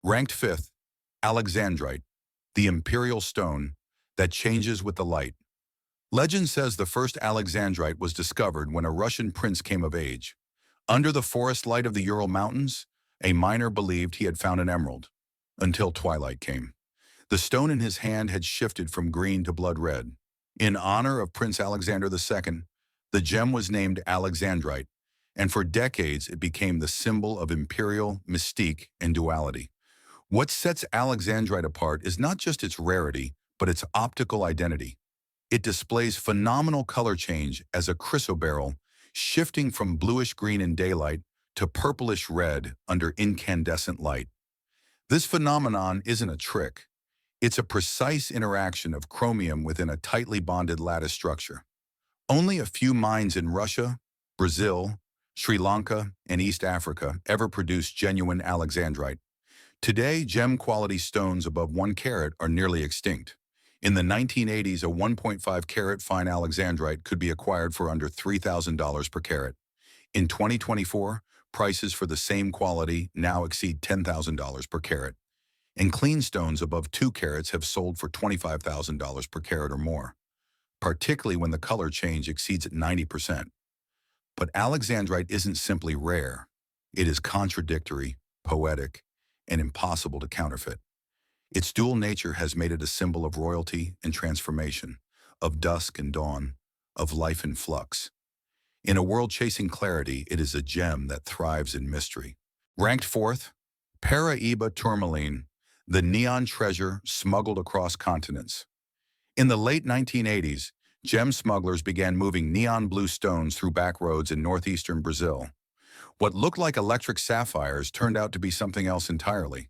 Ranked fifth, Alexandrite, the imperial stone that changes with the light. Legend says the first Alexandrite was discovered when a Russian prince came of age. Under the forest light of the Ural Mountains, a miner believed he had found an emerald, until twilight came. The stone in his hand had shifted from green to blood red. In honor of Prince Alexander II, the gem was named Alexandrite, and for decades it became the symbol of imperial mystique and duality. What sets Alexandrite apart is not just its rarity, but its optical identity. It displays phenomenal color change as a chrysoberyl, shifting from bluish-green in daylight to purplish-red under incandescent light. This phenomenon isn't a trick. It's a precise interaction of chromium within a tightly bonded lattice structure. Only a few mines in Russia, Brazil, Sri Lanka, and East Africa ever produced genuine Alexandrite. Today, gem-quality stones above 1 carat are nearly extinct. In the 1980s, a 1.5 carat fine Alexandrite could be acquired for under $3,000 per carat. In 2024, prices for the same quality now exceed $10,000 per carat, and clean stones above 2 carats have sold for $25,000 per carat or more, particularly when the color change exceeds 90%. But Alexandrite isn't simply rare. It is contradictory, poetic, and impossible to counterfeit. Its dual nature has made it a symbol of royalty and transformation, of dusk and dawn, of life and flux. In a world chasing clarity, it is a gem that thrives in mystery. Ranked fourth, Paraiba tourmaline, the neon treasure smuggled across continents. In the late 1980s, gem smugglers began moving neon blue stones through back roads in northeastern Brazil. What looked like electric sapphires turned out to be something else entirely.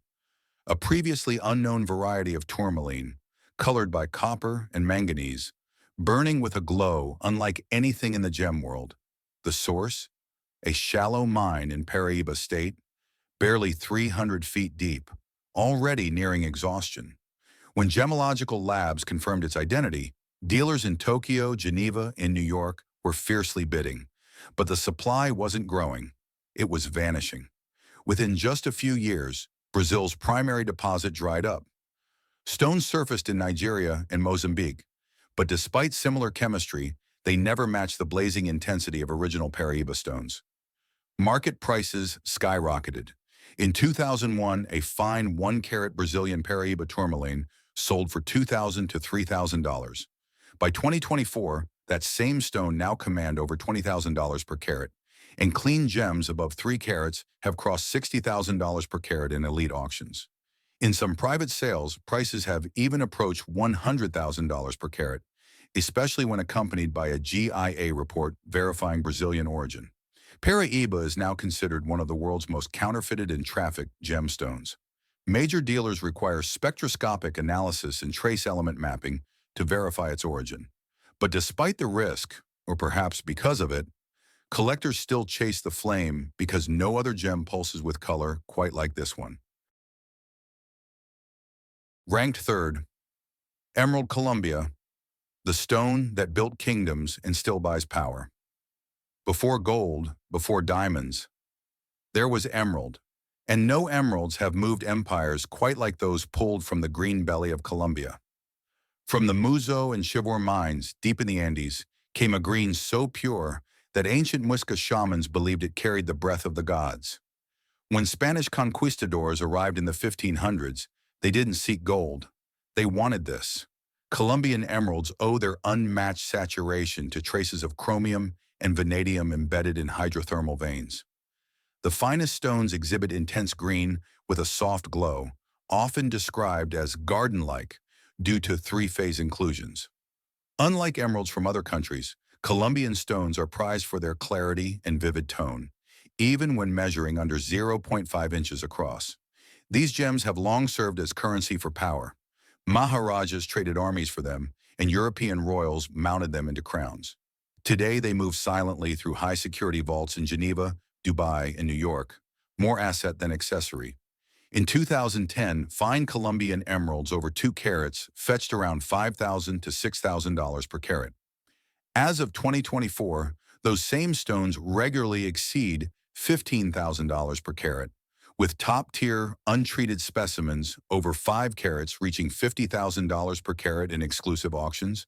A previously unknown variety of tourmaline, colored by copper and manganese, burning with a glow unlike anything in the gem world. The source? A shallow mine in Paraiba State, barely 300 feet deep, already nearing exhaustion. When gemological labs confirmed its identity, dealers in Tokyo, Geneva, and New York were fiercely bidding. But the supply wasn't growing. It was vanishing. Within just a few years, Brazil's primary deposit dried up. Stones surfaced in Nigeria and Mozambique, but despite similar chemistry, they never matched the blazing intensity of original Paraiba stones. Market prices skyrocketed. In 2001, a fine 1-carat Brazilian Paraiba tourmaline sold for $2,000 to $3,000. By 2024, that same stone now commands over $20,000 per carat, and clean gems above 3 carats have crossed $60,000 per carat in elite auctions. In some private sales, prices have even approached $100,000 per carat, especially when accompanied by a GIA report verifying Brazilian origin. Paraiba is now considered one of the world's most counterfeited and trafficked gemstones. Major dealers require spectroscopic analysis and trace element mapping to verify its origin. But despite the risk, or perhaps because of it, collectors still chase the flame because no other gem pulses with color quite like this one. Ranked third, Emerald Columbia, the stone that built kingdoms and still buys power. Before gold, before diamonds, there was emerald, and no emeralds have moved empires quite like those pulled from the green belly of Colombia. From the Muzo and Chivor mines deep in the Andes came a green so pure that ancient Muisca shamans believed it carried the breath of the gods. When Spanish conquistadors arrived in the 1500s, they didn't seek gold. They wanted this. Colombian emeralds owe their unmatched saturation to traces of chromium and vanadium embedded in hydrothermal veins. The finest stones exhibit intense green with a soft glow, often described as garden-like due to 3-phase inclusions. Unlike emeralds from other countries, Colombian stones are prized for their clarity and vivid tone, even when measuring under 0.5 inches across. These gems have long served as currency for power. Maharajas traded armies for them, and European royals mounted them into crowns. Today, they move silently through high-security vaults in Geneva, Dubai, and New York, more asset than accessory. In 2010, fine Colombian emeralds over 2 carats fetched around $5,000 to $6,000 per carat. As of 2024, those same stones regularly exceed $15,000 per carat, with top-tier, untreated specimens over 5 carats reaching $50,000 per carat in exclusive auctions.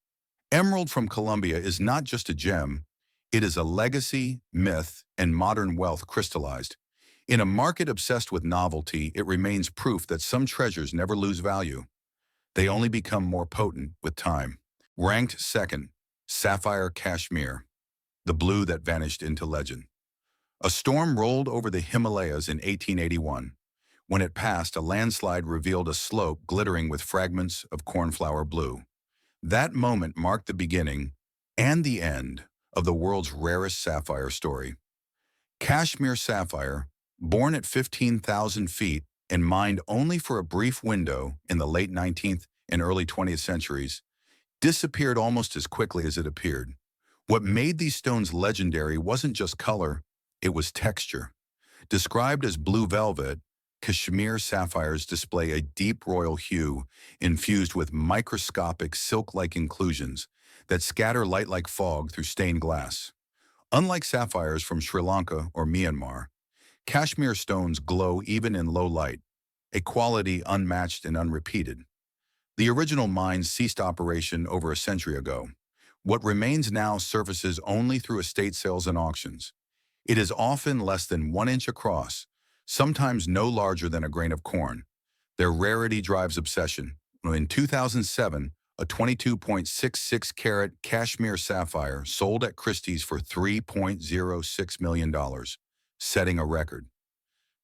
Emerald from Colombia is not just a gem, it is a legacy, myth, and modern wealth crystallized. In a market obsessed with novelty, it remains proof that some treasures never lose value. They only become more potent with time. Ranked second, Sapphire Cashmere, the blue that vanished into legend. A storm rolled over the Himalayas in 1881. When it passed, a landslide revealed a slope glittering with fragments of cornflower blue. That moment marked the beginning and the end of the world's rarest sapphire story. Kashmir sapphire, born at 15,000 feet and mined only for a brief window in the late 19th and early 20th centuries, disappeared almost as quickly as it appeared. What made these stones legendary wasn't just color, it was texture. Described as blue velvet, Kashmir sapphires display a deep royal hue infused with microscopic silk-like inclusions that scatter light like fog through stained glass. Unlike sapphires from Sri Lanka or Myanmar, Kashmir stones glow even in low light, a quality unmatched and unrepeated. The original mines ceased operation over a century ago. What remains now surfaces only through estate sales and auctions. It is often less than 1 inch across, sometimes no larger than a grain of corn. Their rarity drives obsession. In 2007, a 22.66 carat Kashmir sapphire sold at Christie's for $3.06 million, setting a record.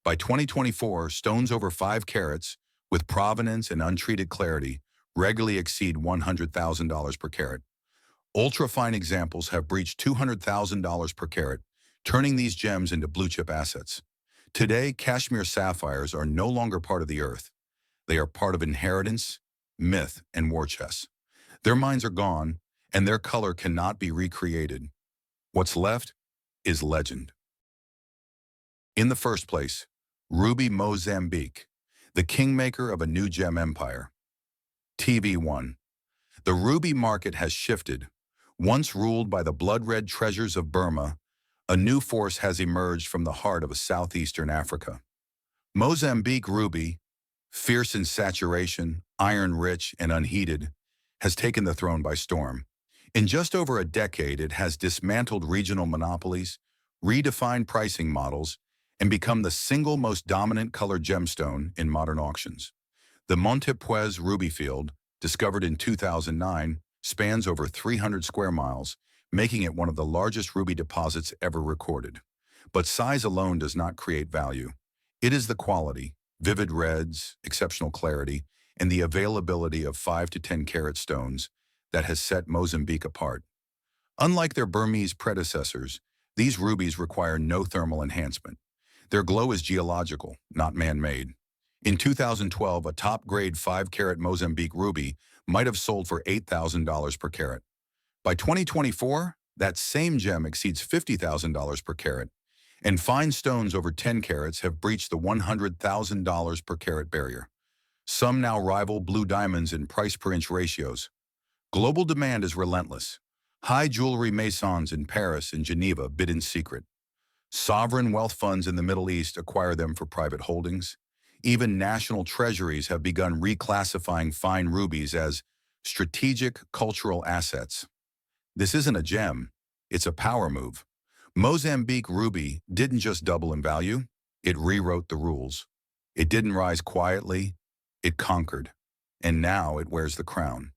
By 2024, stones over 5 carats, with provenance and untreated clarity, regularly exceed $100,000 per carat. Ultra-fine examples have breached $200,000 per carat, turning these gems into blue-chip assets. Today, Kashmir sapphires are no longer part of the earth. They are part of inheritance, myth, and war chess. Their mines are gone, and their color cannot be recreated. What's left is legend. In the first place, Ruby Mozambique, the kingmaker of a new gem empire. TV1. The ruby market has shifted. Once ruled by the blood-red treasures of Burma, a new force has emerged from the heart of southeastern Africa. Mozambique ruby, fierce in saturation, iron-rich, and unheated, has taken the throne by storm. In just over a decade, it has dismantled regional monopolies, redefined pricing models, and become the single most dominant colored gemstone in modern auctions. The Montepuez ruby field, discovered in 2009, spans over 300 square miles, making it one of the largest ruby deposits ever recorded. But size alone does not create value. It is the quality, vivid reds, exceptional clarity, and the availability of 5 to 10 carat stones that has set Mozambique apart. Unlike their Burmese predecessors, these rubies require no thermal enhancement. Their glow is geological, not man-made. In 2012, a top-grade 5-carat Mozambique ruby might have sold for $8,000 per carat. By 2024, that same gem exceeds $50,000 per carat, and fine stones over 10 carats have breached the $100,000 per carat barrier. Some now rival blue diamonds in price-per-inch ratios. Global demand is relentless. High jewelry maisons in Paris and Geneva bid in secret. Sovereign wealth funds in the Middle East acquire them for private holdings. Even national treasuries have begun reclassifying fine rubies as strategic cultural assets. This isn't a gem, it's a power move. Mozambique ruby didn't just double in value, it rewrote the rules. It didn't rise quietly, it conquered. And now it wears the crown.